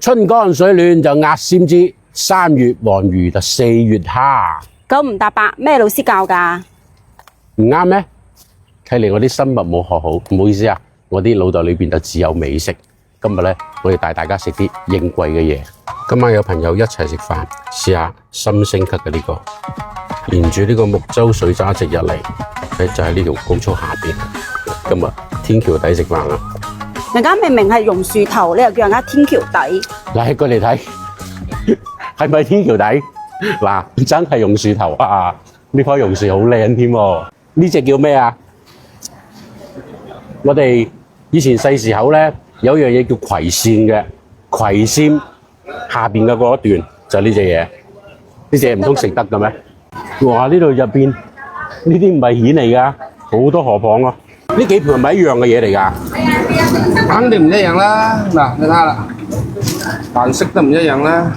春江水暖就鴨先知，3月黃魚就4月蝦。九唔搭八，咩老師教㗎？唔啱咩？睇嚟我啲生物冇學好，唔好意思啊，我啲腦袋裏邊就只有美食。今日咧，我哋帶大家食啲應季嘅嘢。今晚有朋友一齊食飯，試下新升級嘅呢個，沿住呢個木洲水渣直入嚟，就喺呢條高速下邊。今日天橋底食飯啊！人家明明係榕樹頭，你又叫人家天橋底。嚟過嚟睇，係咪天橋底？嗱，真係榕樹頭啊！呢棵榕樹好靚添喎。呢隻叫咩啊？我哋以前細時候咧，有樣嘢叫葵扇嘅，葵扇下邊嘅嗰一段就係呢隻嘢。呢隻唔通食得嘅咩？哇！呢度入邊呢啲唔係蜆嚟㗎，好多河蚌咯。呢幾盤係咪一樣嘅嘢嚟㗎？肯定唔一樣啦。嗱，你睇下啦，顏色都唔一樣啦。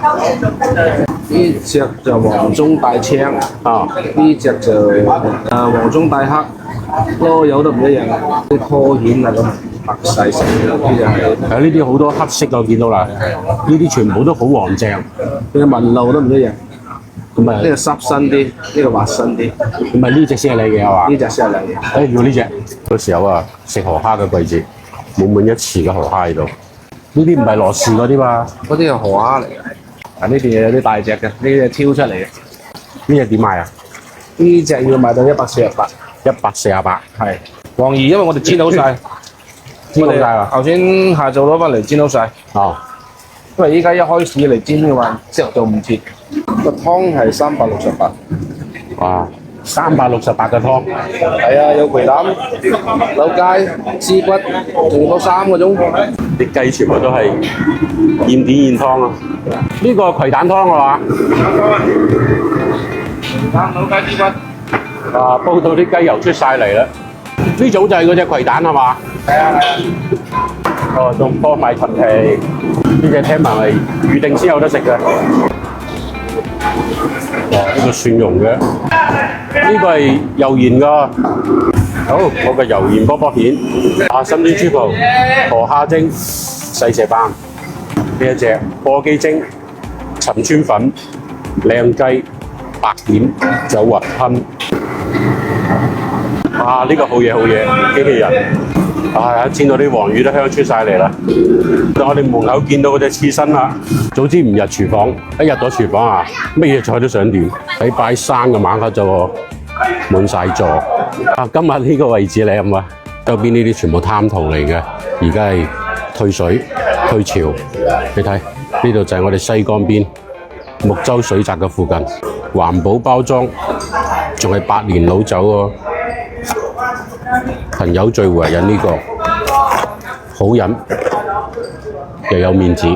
呢隻就黃中帶青啊，呢隻就黃中帶黑，囉柚都唔一樣。啲拖蜆啊咁白細細嘅，呢就係呢啲好多黑色我見到啦，呢啲全部都好黃淨。呢個紋路都唔一樣。咁啊，呢個濕身啲，呢個滑身啲。咁啊呢隻先係你嘅係嘛？呢隻先係你嘅。要呢隻。到時候啊，食河蝦嘅季節，滿滿一池嘅河蝦喺度。呢啲唔係羅氏嗰啲嘛？嗰啲係河蝦嚟嘅。啊，呢邊有啲大隻嘅，呢隻挑出嚟嘅。呢隻點賣啊？呢隻要賣到148。148。係。黃魚因為我哋煎好晒，煎好晒啦。頭先下晝攞翻嚟煎好晒。哦。因為依家一開始嚟煎嘅話，即係做唔切。個湯係368。哇！368嘅湯。係啊，有葵膽、柳街、枝骨，仲有3個鐘。啲雞全部都係現點現湯啊！呢個係葵蛋湯係嘛？葵膽、柳街、枝骨。啊，煲到啲雞油出晒嚟啦！呢種就係嗰隻葵蛋係嘛？係啊。哦，仲多埋陳皮。呢隻聽聞係預定先有得食嘅。呢個蒜蓉嘅，呢個係油鹽㗎。好，我嘅油鹽波波蜆，新鮮豬葡、河蝦蒸、細石斑，呢一隻波基蒸、陳村粉、靚雞、白點、酒核吞。呢個好嘢好嘢，機器人。煎到啲黃魚都香出晒嚟啦！我哋門口見到嗰隻刺身啦，早知唔入廚房，一入咗廚房啊，乜嘢菜都想掂。喺拜山嘅晚黑就滿晒座。今日呢個位置你咁啊，周邊呢啲全部貪圖嚟嘅，而家係退水退潮。你睇呢度就係我哋西江邊木洲水閘嘅附近，環保包裝，仲係百年老酒喎。朋友聚會飲呢個好飲又有面子。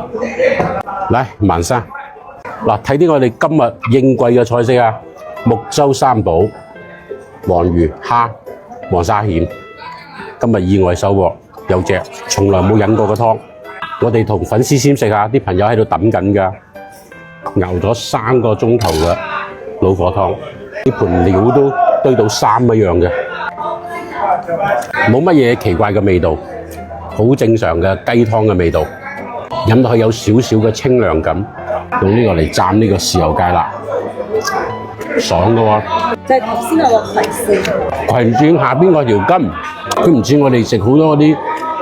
嚟萬生嗱，睇啲我哋今日應季嘅菜式啊！木洲三寶、黃魚、蝦、黃沙蜆。今日意外收穫，有隻從來冇飲過嘅湯。我哋同粉絲先食下，啲朋友喺度等緊㗎，熬咗3個鐘頭嘅老火湯，啲盤料都堆到3一樣嘅。冇乜嘢奇怪嘅味道，好正常嘅雞湯嘅味道，飲落去有少少嘅清涼感，用呢個嚟蘸呢個豉油芥辣，爽嘅喎。就係頭先嗰個葵扇。葵扇下邊嗰條筋，佢唔似我哋食好多嗰啲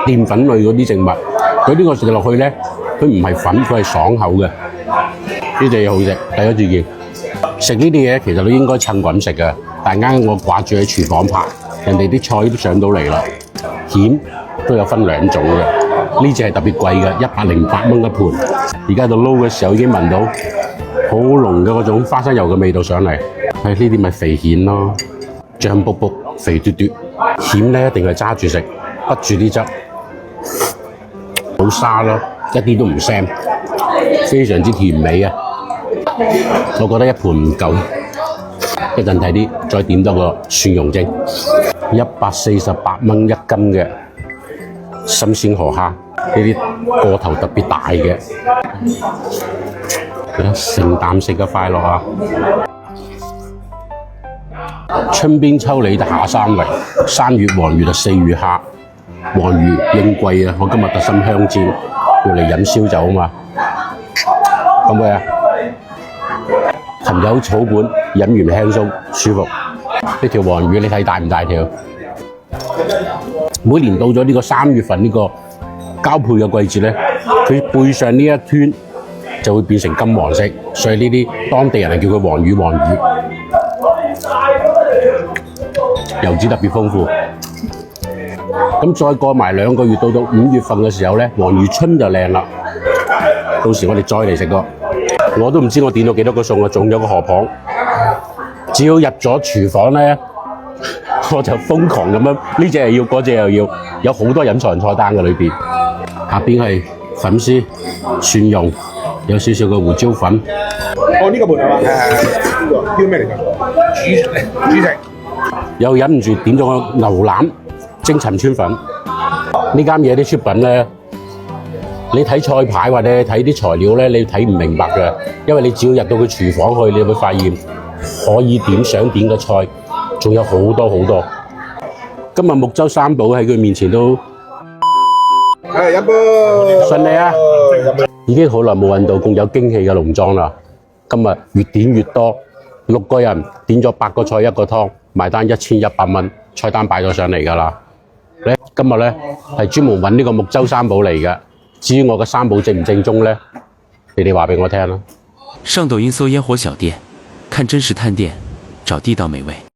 澱粉類嗰啲植物，佢呢個食落去咧，佢唔係粉，佢係爽口嘅。呢隻嘢好食，第一次見。食呢啲嘢其實都應該趁滾食嘅，但啱我掛住喺廚房拍。人哋啲菜都上到嚟啦，蜆都有分2種嘅，呢隻係特別貴嘅，108蚊一盤。而家到撈嘅時候已經聞到好濃嘅嗰種花生油嘅味道上嚟。呢啲咪肥蜆咯，脹卜卜、肥嘟嘟。蜆咧一定係揸住食，滗住啲汁，好沙咯，一啲都唔腥，非常之甜美啊！我覺得一盤唔夠。一陣睇啲，再點多個蒜蓉蒸，148蚊一斤嘅新鮮河蝦，呢啲個頭特別大嘅，聖誕食嘅快樂啊！春邊秋嚟就下山嚟，3月黃魚就4月蝦，黃魚應季啊！我今日特心香煎，要嚟飲燒酒啊嘛〜可唔可以啊？含有草本，飲完輕鬆舒服。呢條黃魚你睇大唔大條？每年到咗呢個3月份呢個交配嘅季節咧，佢背上呢一圈就會變成金黃色，所以呢啲當地人係叫佢黃魚。油脂特別豐富。咁再過埋2個月，到5月份嘅時候咧，黃魚春就靚啦。到時我哋再嚟食過。我都唔知我點咗幾多個餸啊，仲有個河蚌。只要入咗廚房咧，我就瘋狂咁樣，呢隻又要，嗰隻又要，有好多隱藏菜單嘅裏邊。下邊係粉絲、蒜蓉，有少少嘅胡椒粉。哦，呢個盤係嘛？呢個叫咩嚟㗎？主食。又忍唔住點咗個牛腩蒸陳村粉。呢間嘢啲出品咧，你睇菜牌或者睇啲材料咧，你睇唔明白嘅，因為你只要入到佢廚房去，你會發現可以點想點嘅菜，仲有好多好多。今日木舟三寶喺佢面前都係飲杯順利啊！已經好耐冇揾到咁有驚喜嘅農莊啦。今日越點越多，6個人點咗8個菜1個湯，埋單1100蚊，菜單擺咗上嚟㗎啦。今日咧係專門揾呢個木舟三寶嚟嘅。至於我嘅三寶正唔正宗咧，你哋話俾我聽啦。上抖音搜煙火小店，看真實探店，找地道美味。